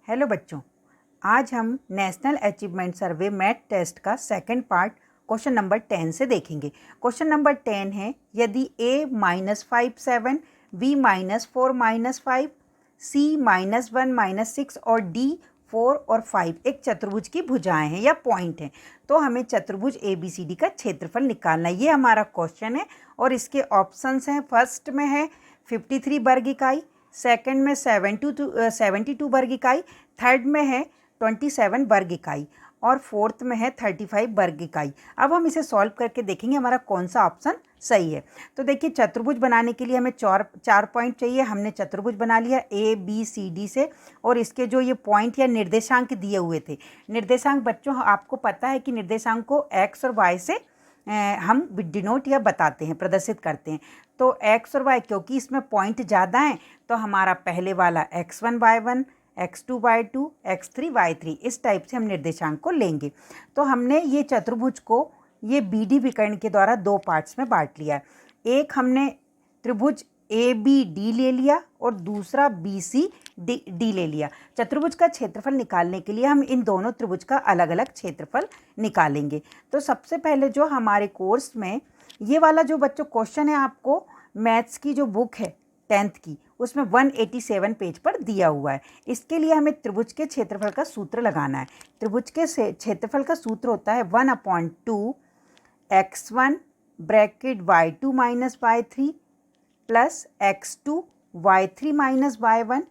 Hello बच्चों, आज हम national achievement survey math test का सेकंड पार्ट क्वेश्चन नंबर 10 से देखेंगे। क्वेश्चन नंबर 10 है, यदि a-5 7, b-4 5, c-1 6 और d 4 और 5 एक चतुर्भुज की भुजाएं हैं या पॉइंट हैं, तो हमें चतुर्भुज ABCD का क्षेत्रफल निकालना है। ये हमारा क्वेश्चन है और इसके ऑप्शंस हैं। फर्स्ट में है 53 वर्ग इकाई, सेकंड में 72 वर्ग इकाई, थर्ड में है 27 वर्ग इकाई और फोर्थ में है 35 वर्ग इकाई। अब हम इसे सॉल्व करके देखेंगे हमारा कौन सा ऑप्शन सही है। तो देखिए, चतुर्भुज बनाने के लिए हमें चार पॉइंट चाहिए। हमने चतुर्भुज बना लिया ABCD से और इसके जो ये पॉइंट या निर्देशांक दिए हुए थे, निर्देशांक बच्चों आपको पता है कि निर्देशांक को x और y से हम डिनोट या बताते हैं, प्रदर्शित करते हैं। तो x और y क्योंकि इसमें पॉइंट ज़्यादा हैं तो हमारा पहले वाला x1 y1, x2 y2, x3 y3 इस टाइप से हम निर्देशांक को लेंगे। तो हमने ये चतुर्भुज को ये BD विकर्ण के द्वारा दो पार्ट्स में बांट लिया है। एक हमने त्रिभुज ABD ले लिया और दूसरा BCD ले लिया। चतुर्भुज का क्षेत्रफल निकालने के लिए हम इन दोनों त्रिभुज का अलग अलग क्षेत्रफल निकालेंगे। तो सबसे पहले जो हमारे कोर्स में ये वाला जो बच्चों क्वेश्चन है, आपको मैथ्स की जो बुक है 10th की, उसमें 187 पेज पर दिया हुआ है। इसके लिए हमें त्रिभुज के क्षेत्रफल का सूत्र लगाना है। त्रिभुज के क्षेत्रफल का सूत्र होता है 1/2 x1 bracket y2 minus y3 plus x2 y3 minus y1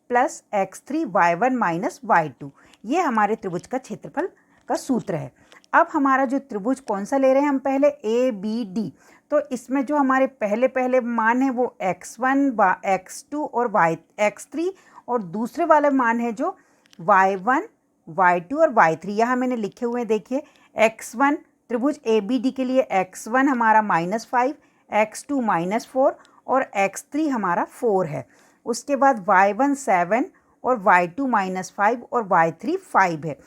plus x3 y1 minus y2। ये हमारे त्रिभुज का क्षेत्रफल का सूत्र है। अब हमारा जो त्रिभुज कौन सा ले रहे हैं हम पहले, ABD। तो इसमें जो हमारे पहले मान है वो x1 x2 और x3 और दूसरे वाले मान है जो y1 y2 और y3। यहाँ मैंने लिखे हुए हैं, देखिए x1 त्रिभुज ABD के लिए x1 हमारा -5, x2 -4 और x3 हमारा 4 है। उसके बाद y1 7 और y2 -5 और y3 5 है।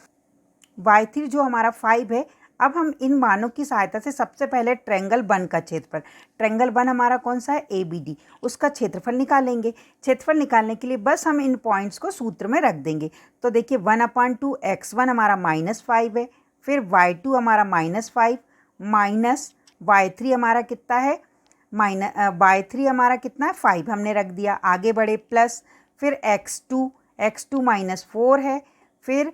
y3 जो हमारा 5 है। अब हम इन मानों की सहायता से सबसे पहले ट्रायंगल बन का क्षेत्रफल, ट्रायंगल बन हमारा कौन सा है, ABD, उसका क्षेत्रफल निकालेंगे। क्षेत्रफल निकालने के लिए बस हम इन पॉइंट्स को सूत्र में रख देंगे। तो देखिए 1/2 x1 हमारा -5 है, फिर y2 हमारा -5 माइनस y3 हमारा कितना है, y3 हमारा कितना है 5 हमने रख दिया। आगे बढ़े प्लस फिर x2 -4 है, फिर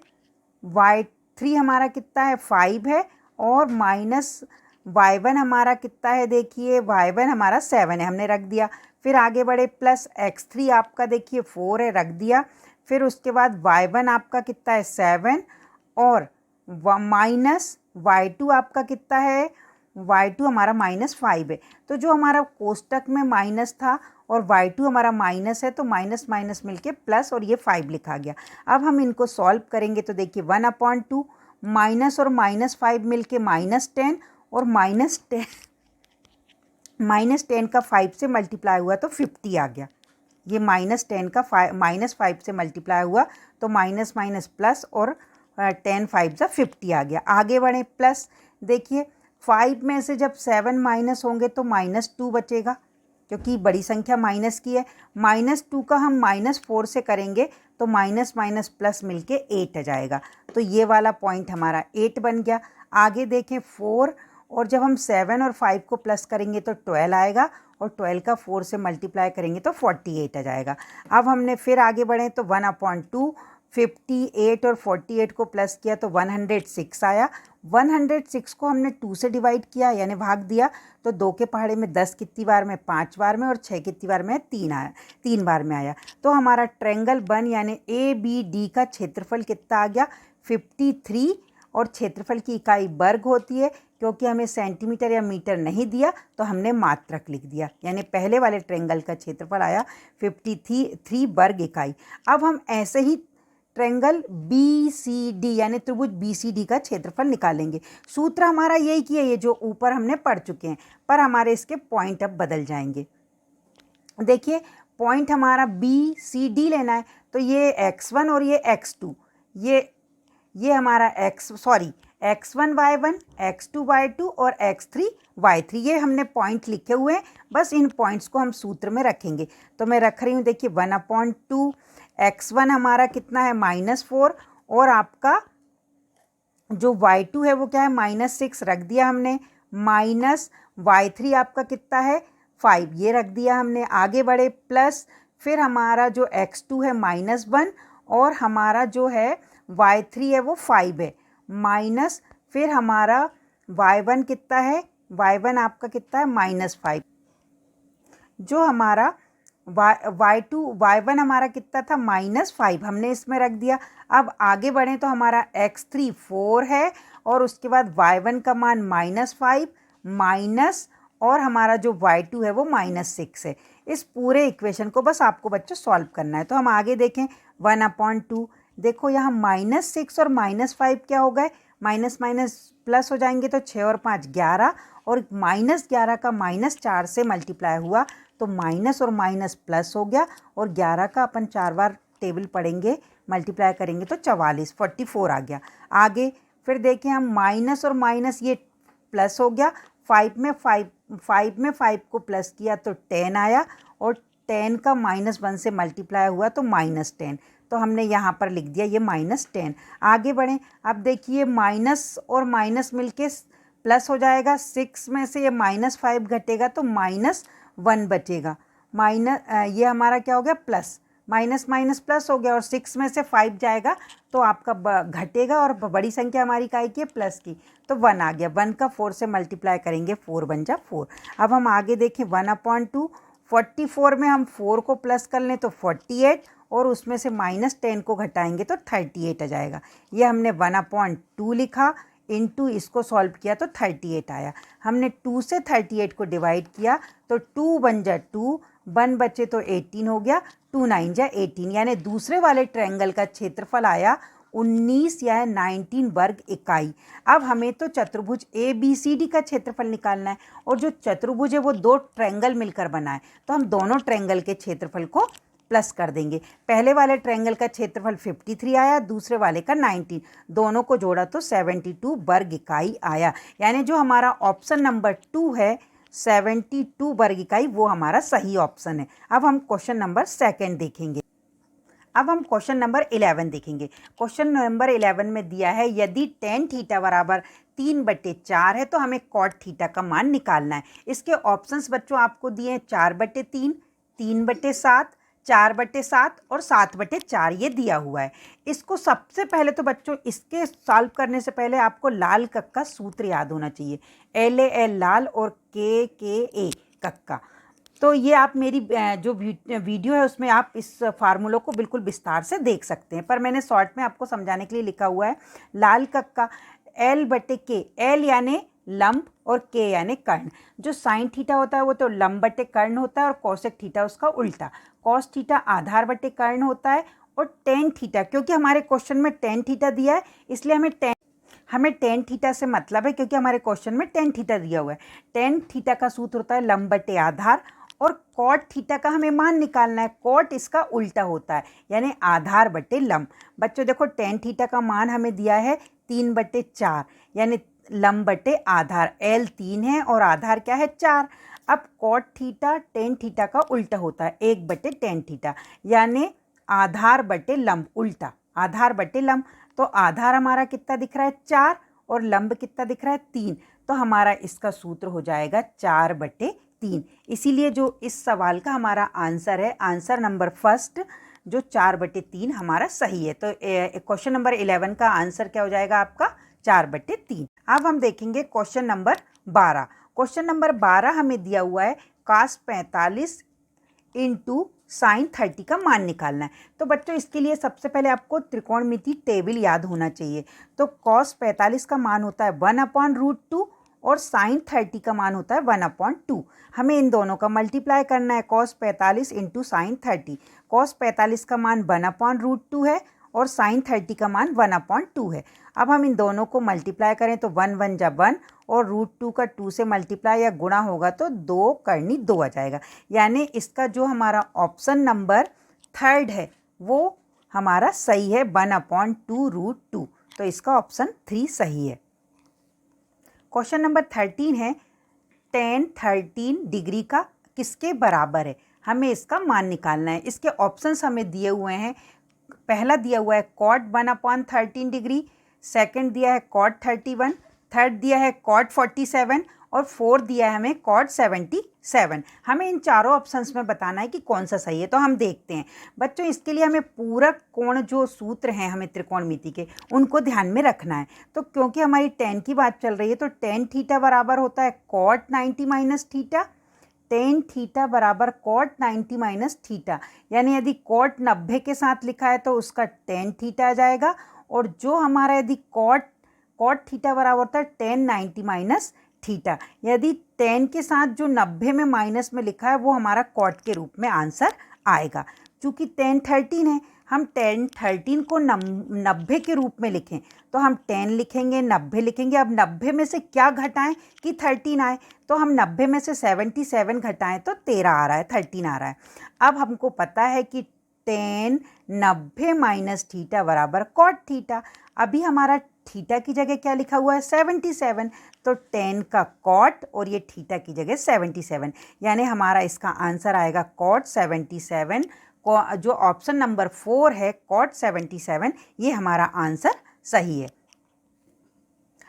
y3 हमारा कितना है 5 है और माइनस y1 हमारा कितना है, देखिए y1 हमारा 7 है, हमने रख दिया। फिर आगे बढ़े प्लस x3 आपका देखिए 4 है, रख दिया। फिर उसके बाद y1 आपका कितना है 7 और माइनस y2 आपका कितना है, y2 हमारा -5 है। तो जो हमारा कोष्टक में माइनस था और y2 हमारा माइनस है, तो माइनस माइनस मिलके प्लस और ये 5 लिखा गया। अब हम इनको सॉल्व करेंगे तो देखिए 1/2 माइनस और -5 मिलके -10 और -10 का 5 से मल्टीप्लाई हुआ तो 50 आ गया। ये -10 का -5 से मल्टीप्लाई हुआ तो माइनस माइनस प्लस और 10 5 सा 50 आ गया। आगे बढ़े प्लस, देखिए 5 में से जब 7 माइनस होंगे तो -2 बचेगा क्योंकि बड़ी संख्या माइनस की है। -2 का हम -4 से करेंगे तो माइनस माइनस प्लस मिलके 8 आ जाएगा। तो ये वाला पॉइंट हमारा 8 बन गया। आगे देखें 4 और जब हम 7 और 5 को प्लस करेंगे तो 12 आएगा और 12 का 4 से मल्टीप्लाई करेंगे तो 48 आ जाएगा। अब हमने फिर आगे बढ़े तो 1/2 58 और 48 को प्लस किया तो 106 आया। 106 को हमने 2 से डिवाइड किया यानी भाग दिया, तो 2 के पहाड़े में 10 कितनी बार में 5 बार में और 6 कितनी बार में 3 बार में आया। तो हमारा ट्रायंगल बन यानी ABD का क्षेत्रफल कितना आ गया 53 और क्षेत्रफल की इकाई वर्ग होती है। क्योंकि हमें सेंटीमीटर या मीटर नहीं दिया तो हमने मात्रक लिख दिया, यानी पहले वाले ट्रायंगल का क्षेत्रफल आया 53 वर्ग इकाई। अब हम ऐसे ही ट्रायंगल BCD यानी त्रिभुज BCD का क्षेत्रफल निकालेंगे। सूत्र हमारा यही कि है, ये जो ऊपर हमने पढ़ चुके हैं, पर हमारे इसके पॉइंट अब बदल जाएंगे। देखिए पॉइंट हमारा BCD लेना है तो ये x1 और ये x2, ये हमारा x1 y1, x2 y2 और x3 y3, ये हमने पॉइंट लिखे हुए हैं। बस इन पॉइंट्स को हम सूत्र में रखेंगे। तो मैं रख रही हूँ, देखिए 1/2 x1 हमारा कितना है -4 और आपका जो y2 है वो क्या है -6 रख दिया हमने, माइनस y3 आपका कितना है 5 ये रख दिया हमने। आगे बढ़े प्लस फिर हमारा जो x2 है -1 और हमारा जो है y3 है वो 5 है, माइनस फिर हमारा y1 कितना है, y1 आपका कितना है -5, जो हमारा y1 हमारा कितना था -5 हमने इसमें रख दिया। अब आगे बढ़ें तो हमारा x3 4 है और उसके बाद y1 का मान -5 माइनस और हमारा जो y2 है वो -6 है। इस पूरे इक्वेशन को बस आपको बच्चों सॉल्व करना है। तो हम आगे देखें 1/2, देखो यहाँ -6 और -5 क्या हो गए, माइनस माइनस प्लस हो जाएंगे तो 6 और 5 11 और -11 का -4 से मल्टीप्लाई हुआ तो माइनस और माइनस प्लस हो गया और 11 का अपन 4 बार टेबल पढ़ेंगे मल्टीप्लाई करेंगे तो 44 आ गया। आगे फिर देखें हम माइनस और माइनस ये प्लस हो गया, 5 में 5 को प्लस किया तो 10 आया और 10 का -1 से मल्टीप्लाई हुआ तो -10, तो हमने यहाँ पर लिख दिया ये -10। आगे बढ़ें, अब देखिए माइनस और माइनस मिलके प्लस हो जाएगा, 6 में से ये -5 घटेगा तो -1 बचेगा, ये हमारा क्या हो गया प्लस, माइनस माइनस प्लस हो गया और 6 में से 5 जाएगा तो आपका घटेगा और बड़ी संख्या हमारी काय की है प्लस की, तो 1 आ गया। 1 का 4 से मल्टीप्लाई करेंगे 4 बन जा 4। अब हम आगे देखें 1/2, 44 में हम 4 को प्लस कर लें तो 48 और उसमें से -10 को घटाएंगे तो 38 आ जाएगा। ये हमने 1/2 लिखा, इनटू इसको सॉल्व किया तो 38 आया। हमने 2 से 38 को डिवाइड किया तो 2 बन जा 2, 1 बचे तो 18 हो गया, 2 9 जा 18, यानी दूसरे वाले ट्रायंगल का क्षेत्रफल आया 19 या 19 वर्ग इकाई। अब हमें तो चतुर्भुज ABCD का क्षेत्रफल निकालना है और जो चतुर्भुज है वो 2 ट्रायंगल मिलकर बना है, तो हम दोनों ट्रायंगल के क्षेत्रफल को प्लस कर देंगे। पहले वाले ट्रायंगल का क्षेत्रफल 53 आया, दूसरे वाले का 19, दोनों को जोड़ा तो 72 वर्ग इकाई आया, यानी जो हमारा ऑप्शन नंबर 2 है 72 वर्ग इकाई वो हमारा सही ऑप्शन है। अब हम क्वेश्चन नंबर 2 देखेंगे। अब हम क्वेश्चन नंबर 11 देखेंगे। क्वेश्चन नंबर 11 में दिया है यदि tan थीटा बराबर 3/4 है तो हमें cot थीटा का मान निकालना है। इसके ऑप्शंस बच्चों आपको दिए हैं 4/3, 3/7, 4/7 और 7/4 ये दिया हुआ है। इसको सबसे पहले तो बच्चों इसके सॉल्व करने से पहले आपको लाल कक्का का सूत्र याद होना चाहिए, LAL लाल और KKA कक्का। तो ये आप मेरी जो वीडियो है उसमें आप इस फार्मूलों को बिल्कुल विस्तार से देख सकते हैं, पर मैंने शॉर्ट में आपको समझाने के लिए लिखा हुआ है। लाल कक्का L/K, L यानी लंब और K यानी कर्ण। जो साइन थीटा होता है वो तो लंब बटे कर्ण होता है और कोसेक थीटा उसका उल्टा। कॉस थीटा आधार बटे कर्ण होता है और टेन थीटा, क्योंकि हमारे क्वेश्चन में टेन थीटा दिया है इसलिए हमें टेन थीटा से मतलब है, क्योंकि हमारे क्वेश्चन में टेन थीटा दिया हुआ है। टेन थीटा का सूत्र होता है लंब बटे आधार और कॉट थीटा का हमें मान निकालना है, कॉट इसका उल्टा होता है यानी आधार बटे लंब। बच्चों देखो टेन थीटा का मान हमें दिया है 3/4 यानी लंब बटे आधार, L 3 है और आधार क्या है 4। अब कॉट थीटा टेन थीटा का उल्टा होता है 1/tan थीटा यानी आधार बटे लंब, उल्टा आधार बटे लंब। तो आधार हमारा कितना दिख रहा है 4 और लंब कितना दिख रहा है 3, तो हमारा इसका सूत्र हो जाएगा 4/3। इसीलिए जो इस सवाल का हमारा आंसर है, आंसर नंबर फर्स्ट जो 4/3 हमारा सही है। तो क्वेश्चन नंबर 11 का आंसर क्या हो जाएगा आपका 4/3। अब हम देखेंगे क्वेश्चन नंबर 12। क्वेश्चन नंबर 12 हमें दिया हुआ है cos 45 इंटू साइन 30 का मान निकालना है। तो बच्चों इसके लिए सबसे पहले आपको त्रिकोणमिति टेबल याद होना चाहिए। तो cos 45 का मान होता है 1/√2 और साइन 30 का मान होता है 1/2। हमें इन दोनों का मल्टीप्लाई करना है, cos 45 इंटू साइन 30। cos 45 का मान 1/√2 है और साइन 30 का मान 1/2 है। अब हम इन दोनों को मल्टीप्लाई करें तो 1 1 जा 1 और √2 का 2 से मल्टीप्लाई या गुणा होगा तो 2 करनी 2 आ जाएगा। यानी इसका जो हमारा ऑप्शन नंबर 3 है वो हमारा सही है 1/2√2, तो इसका ऑप्शन 3 सही है। क्वेश्चन नंबर 13 है tan 13 डिग्री का किसके बराबर है। हमें इसका मान निकालना है। इसके ऑप्शंस हमें दिए हुए हैं। पहला दिया हुआ है cot 1/13 डिग्री, सेकंड दिया है cot 31, थर्ड दिया है cot 47 और फोर्थ दिया है हमें cot 77। हमें इन चारों ऑप्शंस में बताना है कि कौन सा सही है। तो हम देखते हैं बच्चों, इसके लिए हमें पूरक कोण जो सूत्र हैं हमें त्रिकोणमिति के, उनको ध्यान में रखना है। तो क्योंकि हमारी tan की बात चल रही है तो tan थीटा बराबर होता है cot 90 minus theta. tan theta बराबर cot 90 माइनस थीटा, यानी यदि cot 90 के साथ लिखा है तो उसका tan थीटा आ जाएगा, और जो हमारा यदि cot थीटा बराबर होता है tan 90 माइनस थीटा, यदि tan के साथ जो 90 में माइनस में लिखा है वो हमारा cot के रूप में आंसर आएगा। चूँकि tan 13 है, हम tan 13 को 90 के रूप में लिखें तो हम tan लिखेंगे, 90 लिखेंगे। अब 90 में से क्या घटाएं कि 13 आए, तो हम 90 में से 77 घटाएं तो 13 आ रहा है, 13 आ रहा है। अब हमको पता है कि tan 90 माइनस थीटा बराबर cot थीटा। अभी हमारा थीटा की जगह क्या लिखा हुआ है 77, तो tan का cot और ये थीटा की जगह 77, यानी हमारा इसका आंसर आएगा cot 77। को जो ऑप्शन नंबर 4 है cot 77, ये हमारा आंसर सही है।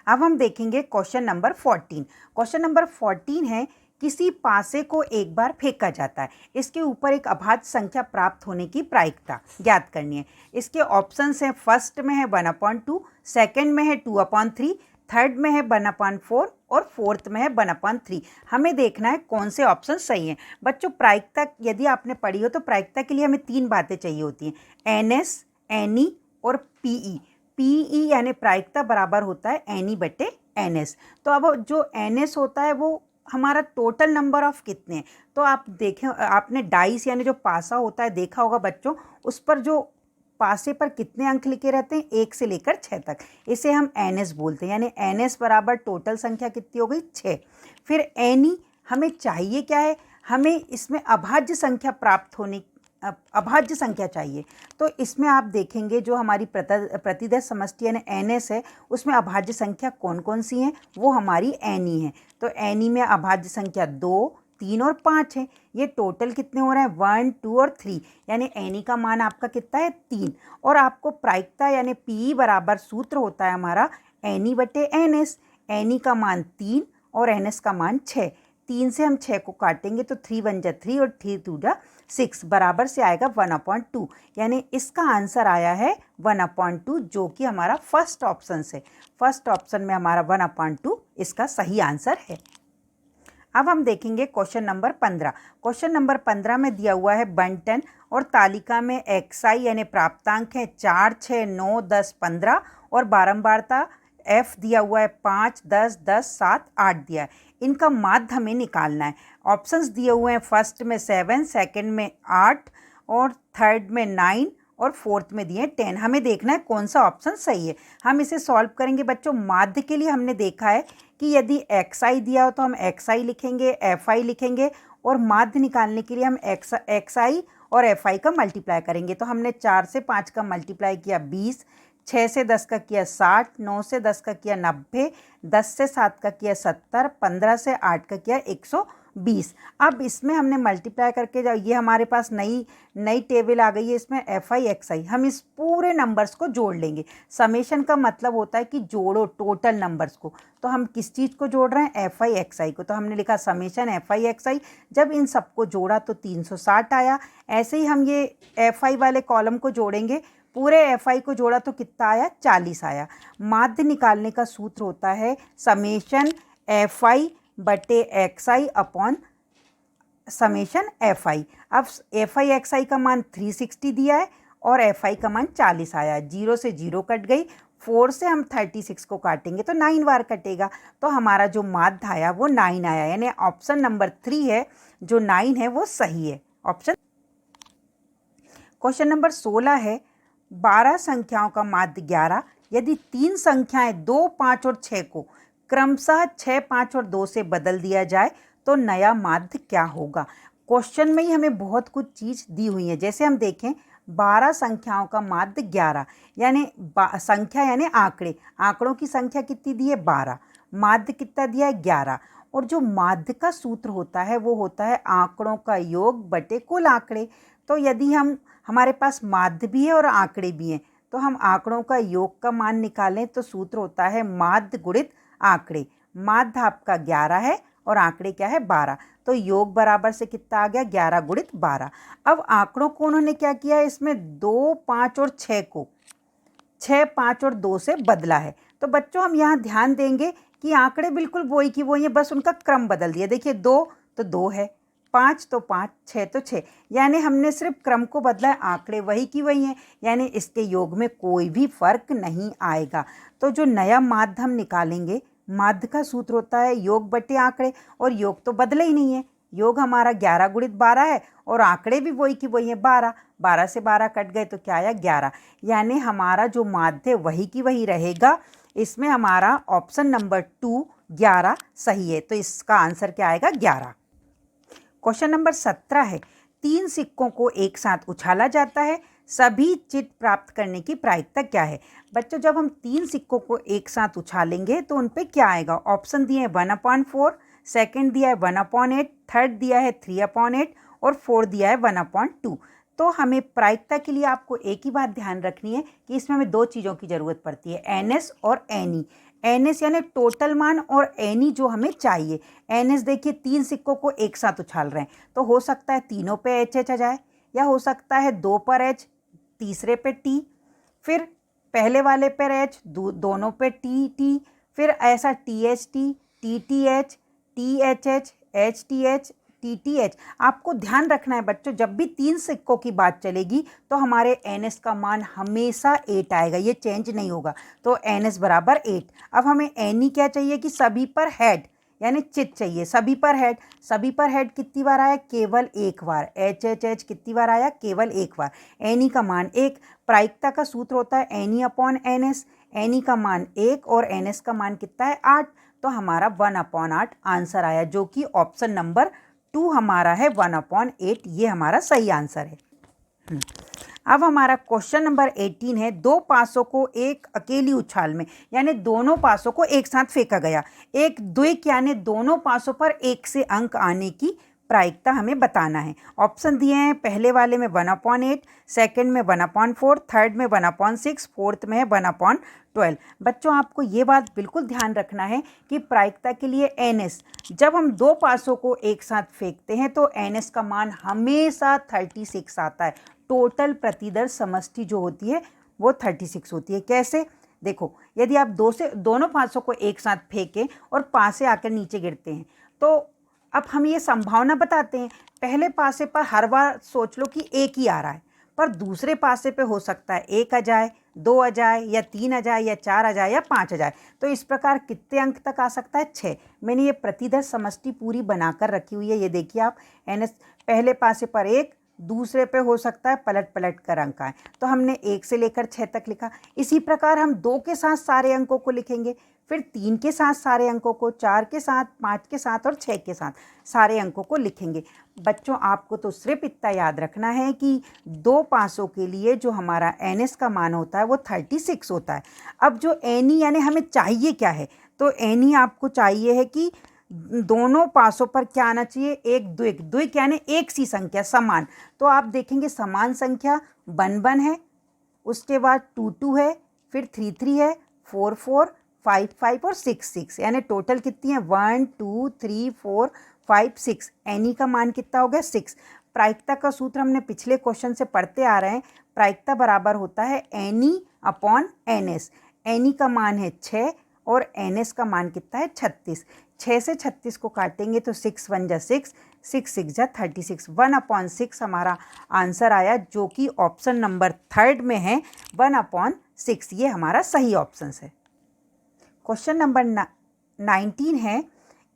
अब हम देखेंगे क्वेश्चन नंबर 14। क्वेश्चन नंबर 14 है, किसी पासे को एक बार फेंका जाता है, इसके ऊपर एक अभाज्य संख्या प्राप्त होने की प्रायिकता ज्ञात करनी है। इसके ऑप्शंस हैं, फर्स्ट में है 1/2, सेकंड में है 2/3, थर्ड में है 1/4 और फोर्थ में है 1/3। हमें देखना है कौन से ऑप्शन सही हैं। बच्चों, प्रायिकता यदि आपने पढ़ी हो तो प्रायिकता के लिए हमें 3 बातें चाहिए होती हैं, NS, NE और PE। PE यानी प्रायिकता बराबर होता है NE/NS। तो अब जो NS होता है वो हमारा टोटल नंबर ऑफ कितने हैं। तो आप देखें, आपने डाइस यानी जो पासा होता है देखा होगा बच्चों, उस पर जो पासे पर कितने अंक लिखे रहते हैं 1 से लेकर 6 तक, इसे हम NS बोलते हैं। यानी NS बराबर टोटल संख्या कितनी हो गई 6। फिर NE हमें चाहिए क्या है, हमें इसमें अभाज्य संख्या प्राप्त होने, अभाज्य संख्या चाहिए। तो इसमें आप देखेंगे जो हमारी प्रतिदय समष्टि यानी NS है, उसमें अभाज्य संख्या कौन कौन सी हैं, वो हमारी NE है। तो NE में अभाज्य संख्या 2, 3 और 5 है। ये टोटल कितने हो रहे हैं 1, 2 और 3, यानी NE का मान आपका कितना है 3। और आपको प्रायिकता यानी PE बराबर सूत्र होता है हमारा NE/NS। NE का मान 3 और NS का मान 6। 3 से हम 6 को काटेंगे तो 3 1 जा 3 और 3 2 जा 6, बराबर से आएगा 1/2, यानी इसका आंसर आया है 1/2, जो कि हमारा फर्स्ट ऑप्शन से, फर्स्ट ऑप्शन में हमारा 1/2 इसका सही आंसर है। अब हम देखेंगे क्वेश्चन नंबर 15। क्वेश्चन नंबर 15 में दिया हुआ है बंटन और तालिका में XI यानी प्राप्तांक है 4, 6, 9, 10, 15 और बारंबारता F दिया हुआ है 5, 10, 10, 7, 8 दिया है। इनका माध्य हमें निकालना है। ऑप्शंस दिए हुए हैं, फर्स्ट में 7, सेकंड में 8 और थर्ड में 9 और फोर्थ में दिए 10। हमें देखना है कौन सा ऑप्शन सही है। हम इसे सॉल्व करेंगे बच्चों। माध्य के लिए हमने देखा है कि यदि XI दिया हो तो हम XI लिखेंगे, FI लिखेंगे, और माध्य निकालने के लिए हम XI और FI का मल्टीप्लाई करेंगे। तो हमने 4 से 5 का मल्टीप्लाई किया 20, 6 से 10 का किया 60, 9 से 10 का किया 90, 10 से 7 का किया 70, 15 से 8 का किया 120। अब इसमें हमने मल्टीप्लाई करके, जब ये हमारे पास नई टेबल आ गई है, इसमें FI XI, हम इस पूरे नंबर्स को जोड़ लेंगे। समेशन का मतलब होता है कि जोड़ो टोटल नंबर्स को। तो हम किस चीज़ को जोड़ रहे हैं, FI XI को। तो हमने लिखा समेशन FI XI। जब इन सबको जोड़ा तो 360 आया। ऐसे ही हम ये FI वाले कॉलम को जोड़ेंगे, पूरे FI को जोड़ा तो कितना आया 40 आया। माध्य निकालने का सूत्र होता है summation FI/XI upon summation FI। अब FI XI का मान 360 दिया है और FI का मान 40 आया। 0 से 0 कट गई, 4 से हम 36 को काटेंगे तो 9 बार कटेगा। तो हमारा जो माध्य आया वो 9 आया, यानी ऑप्शन नंबर 3 है जो 9 है वो सही है ऑप्शन। क्वेश्चन नंबर 16 है, 12 संख्याओं का माध्य 11 यदि 3 संख्याएं 2, 5 और 6 को क्रमशः 6, 5 और 2 से बदल दिया जाए तो नया माध्य क्या होगा। क्वेश्चन में ही हमें बहुत कुछ चीज़ दी हुई है। जैसे हम देखें, 12 संख्याओं का माध्य 11, यानी संख्या यानी आंकड़े, आंकड़ों की संख्या कितनी दी है 12, माध्य कितना दिया है 11, और जो माध्य का सूत्र होता है वो होता है आंकड़ों का योग बटे कुल आंकड़े। तो यदि हमारे पास माध्य भी है और आंकड़े भी हैं तो हम आंकड़ों का योग का मान निकालें तो सूत्र होता है माध्य गुणित आंकड़े। माध्य आपका 11 है और आंकड़े क्या है 12, तो योग बराबर से कितना आ गया 11 गुणित 12। अब आंकड़ों को उन्होंने क्या किया है, इसमें 2, 5 और 6 को 6, 5 और 2 से बदला है। तो बच्चों हम यहाँ ध्यान देंगे कि आंकड़े बिल्कुल वही की वही है, बस उनका क्रम बदल दिया। देखिए 2 तो 2 है, 5 तो 5, 6 तो 6, यानी हमने सिर्फ क्रम को बदला है, आंकड़े वही की वही हैं, यानी इसके योग में कोई भी फर्क नहीं आएगा। तो जो नया माध्य हम निकालेंगे, माध्य का सूत्र होता है योग बटे आंकड़े, और योग तो बदले ही नहीं है। योग हमारा 11 गुणित 12 है और आंकड़े भी वही की वही है 12, 12 से 12 कट गए तो क्या आया 11, यानी हमारा जो माध्य वही की वही रहेगा। इसमें हमारा ऑप्शन नंबर 2 11 सही है, तो इसका आंसर क्या आएगा 11। क्वेश्चन नंबर 17 है, 3 सिक्कों को एक साथ उछाला जाता है, सभी चिट प्राप्त करने की प्रायिकता क्या है। बच्चों जब हम 3 सिक्कों को एक साथ उछालेंगे तो उन पे क्या आएगा, ऑप्शन दिए हैं 1/4, सेकंड दिया है 1/8, थर्ड दिया है 3/8 और फोर्थ दिया है 1/2। तो हमें प्रायिकता के लिए आपको एक ही बात ध्यान रखनी है कि इसमें हमें 2 चीज़ों की ज़रूरत पड़ती है, एनएस और एनई। एनएस यानी टोटल मान और एनई जो हमें चाहिए। एनएस देखिए 3 सिक्कों को एक साथ उछाल रहे हैं तो हो सकता है तीनों पे एच एच आ जाए, या हो सकता है 2 पर एच, तीसरे पे टी, फिर पहले वाले पर एच, दोनों पे टी टी, फिर ऐसा T H T, T T H, T H H, H T H, T T H. आपको ध्यान रखना है बच्चों, जब भी 3 सिक्कों की बात चलेगी तो हमारे एन एस का मान हमेशा 8 आएगा, ये चेंज नहीं होगा। तो एन एस बराबर 8। अब हमें एन ई क्या चाहिए कि सभी पर हेड यानी चिट चाहिए, सभी पर हेड। सभी पर हेड कितनी बार आया, केवल एक बार। एच एच एच कितनी बार आया, केवल एक बार। एन ई का मान 1। प्रायिकता का सूत्र होता है N E upon N S. N E का मान 1 और एन एस का मान कितना है 8, तो हमारा 1/8 आंसर आया, जो कि ऑप्शन नंबर 2 हमारा है 1/8, ये हमारा सही आंसर है। अब हमारा क्वेश्चन नंबर 18 है, 2 पासों को एक अकेली उछाल में यानी दोनों पासों को एक साथ फेंका गया, एक द्विक यानी दोनों पासों पर 1 से अंक आने की प्रायिकता हमें बताना है। ऑप्शन दिए हैं, पहले वाले में 1/8, सेकंड में 1/4, थर्ड में 1/6, फोर्थ में है 1/12। बच्चों आपको ये बात बिल्कुल ध्यान रखना है कि प्रायिकता के लिए एनएस, जब हम 2 पासों को एक साथ फेंकते हैं तो एनएस का मान हमेशा 36 आता है। टोटल प्रतिदर समष्टि जो होती है वो 36 होती है। कैसे, देखो यदि आप दोनों पासों को एक साथ फेंकें और पासे आकर नीचे गिरते हैं तो अब हम ये संभावना बताते हैं, पहले पासे पर हर बार सोच लो कि एक ही आ रहा है, पर दूसरे पासे पे हो सकता है 1 आ जाए, 2 आ जाए, या 3 आ जाए, या 4 आ जाए, या 5 आ जाए। तो इस प्रकार कितने अंक तक आ सकता है, 6। मैंने ये प्रतिदर समष्टि पूरी बनाकर रखी हुई है, ये देखिए आप। एनएस पहले पासे पर 1, दूसरे पे हो सकता है पलट पलट कर अंक आए, तो हमने 1 से लेकर 6 तक लिखा। इसी प्रकार हम 2 के साथ सारे अंकों को लिखेंगे, फिर 3 के साथ सारे अंकों को, 4 के साथ, 5 के साथ और 6 के साथ सारे अंकों को लिखेंगे। बच्चों आपको तो सिर्फ इतना याद रखना है कि 2 पासों के लिए जो हमारा एन एस का मान होता है वो 36 होता है। अब जो एन ई यानी हमें चाहिए क्या है, तो एन ई आपको चाहिए है कि दोनों पासों पर क्या आना चाहिए, एक द्विक। द्विक यानी एक सी संख्या, समान। तो आप देखेंगे समान संख्या 1 है, उसके बाद 2 है, फिर 3 है, 4 5 और 6 यानी टोटल कितनी है 1 2 3 4 5 6। एनी का मान कितना हो गया 6। प्रायिकता का सूत्र हमने पिछले क्वेश्चन से पढ़ते आ रहे हैं, प्रायिकता बराबर होता है N E upon N S. N E का मान है 6 और एन एस का मान कितना है 36। 6 से 36 को काटेंगे तो 6 1 जा 6, 6 6 जा 36, 1/6 हमारा आंसर आया, जो कि ऑप्शन नंबर 3 में है 1/6। ये हमारा सही ऑप्शन है। क्वेश्चन नंबर 19 है,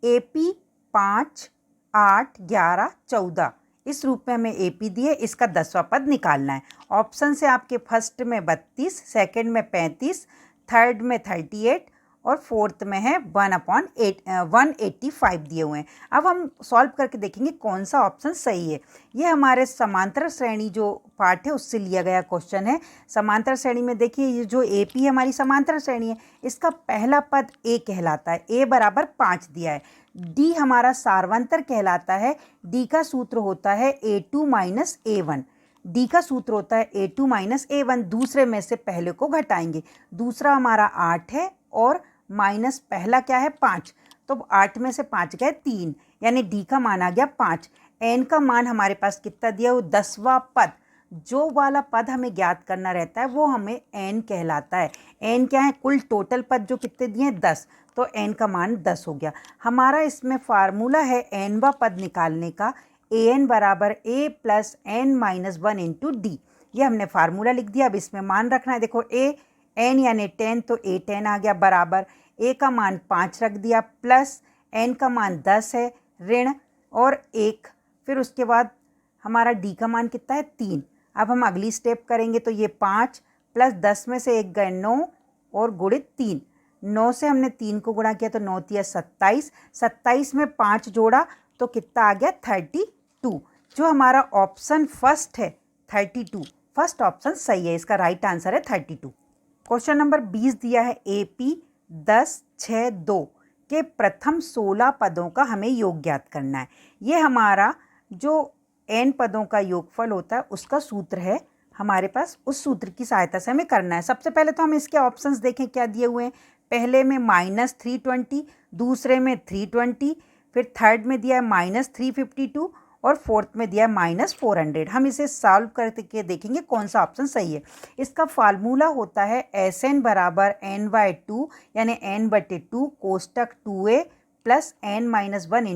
एपी 5 8 11 14 इस रूप में हमें एपी दिए, इसका 10वां पद निकालना है। ऑप्शन से आपके फर्स्ट में 32, सेकंड में 35, थर्ड में 38 और फोर्थ में है 1/185 दिए हुए हैं। अब हम सॉल्व करके देखेंगे कौन सा ऑप्शन सही है। ये हमारे समांतर श्रेणी जो पार्ट है उससे लिया गया क्वेश्चन है। समांतर श्रेणी में देखिए ये जो ए पी हमारी समांतर श्रेणी है, इसका पहला पद ए कहलाता है। ए बराबर 5 दिया है, डी हमारा सार्वंतर कहलाता है। डी का सूत्र होता है A2 माइनस A1। डी का सूत्र होता है A2 माइनस A1। दूसरे में से पहले को घटाएंगे। दूसरा हमारा 8 है और माइनस पहला क्या है 5, तो 8 में से 5 गए 3, यानी डी का मान आ गया 5। एन का मान हमारे पास कितना दिया, वो 10वां पद। जो वाला पद हमें ज्ञात करना रहता है वो हमें एन कहलाता है। एन क्या है, कुल टोटल पद जो कितने दिए हैं 10, तो एन का मान 10 हो गया। हमारा इसमें फार्मूला है एनवा पद निकालने का, ए एन बराबर a plus n minus 1 into d. ये हमने फार्मूला लिख दिया। अब इसमें मान रखना है। देखो ए एन यानी 10, तो ए 10 आ गया बराबर ए का मान 5 रख दिया प्लस एन का मान 10 है ऋण और 1, फिर उसके बाद हमारा डी का मान कितना है 3। अब हम अगली स्टेप करेंगे तो ये 5 प्लस 10 में से 1 गए 9 और गुणित 3। 9 से हमने 3 को गुणा किया तो 9 तिया 27। 27 में 5 जोड़ा तो कितना आ गया 32। जो हमारा ऑप्शन फर्स्ट है 32, फर्स्ट ऑप्शन सही है। इसका राइट आंसर है 32। क्वेश्चन नंबर 20 दिया है AP 10, 6, 2 के प्रथम 16 पदों का हमें योग ज्ञात करना है। ये हमारा जो n पदों का योगफल होता है उसका सूत्र है हमारे पास। उस सूत्र की सहायता से हमें करना है। सबसे पहले तो हम इसके ऑप्शंस देखें क्या दिए हुए हैं। पहले में -320, दूसरे में 320, फिर थर्ड में दिया है -352 और फोर्थ में दिया है -400। हम इसे सॉल्व करके देखेंगे कौन सा ऑप्शन सही है। इसका फार्मूला होता है Sn बराबर n/2 यानी n/2 कोष्टक 2a plus n-1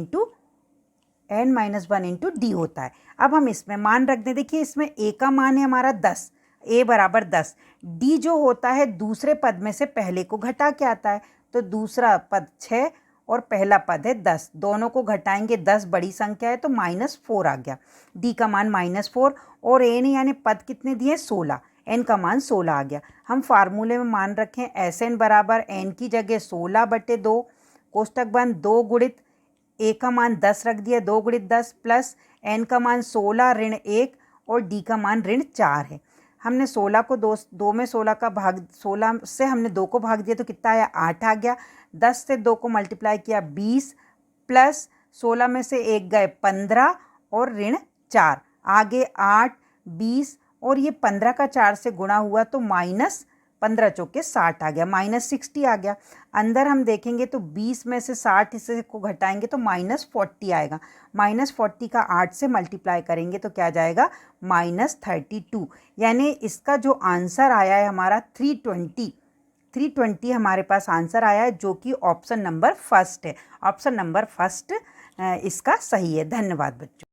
into D होता है। अब हम इसमें मान रख दें। देखिए इसमें a का मान है हमारा 10, a बराबर 10। डी जो होता है दूसरे पद में से पहले को घटा के आता है, तो दूसरा पद 6 और पहला पद है 10, दोनों को घटाएंगे 10 बड़ी संख्या है तो -4 आ गया। डी का मान -4 और एन यानी पद कितने दिए 16, एन का मान 16 आ गया। हम फार्मूले में मान रखें Sn बराबर एन की जगह 16/2 कोष्टक बंद 2 गुणित ए का मान 10 रख दिया 2 गुणित 10 प्लस एन का मान 16 ऋण 1 और डी का मान ऋण 4 है। हमने 16 को 2 में 16 का भाग 16 से हमने 2 को भाग दिया तो कितना आया 8 आ गया। 10 से 2 को मल्टीप्लाई किया 20 प्लस 16 में से 1 गए 15 और ऋण 4 आगे 8 20 और ये 15 का 4 से गुणा हुआ तो -15 चौके 60 आ गया, -60 आ गया। अंदर हम देखेंगे तो 20 में से 60 हिस्से को घटाएंगे तो -40 आएगा। -40 का 8 से मल्टीप्लाई करेंगे तो क्या जाएगा -32। यानी इसका जो आंसर आया है हमारा 320 हमारे पास आंसर आया है, जो कि ऑप्शन नंबर फर्स्ट है। ऑप्शन नंबर फर्स्ट इसका सही है। धन्यवाद बच्चों।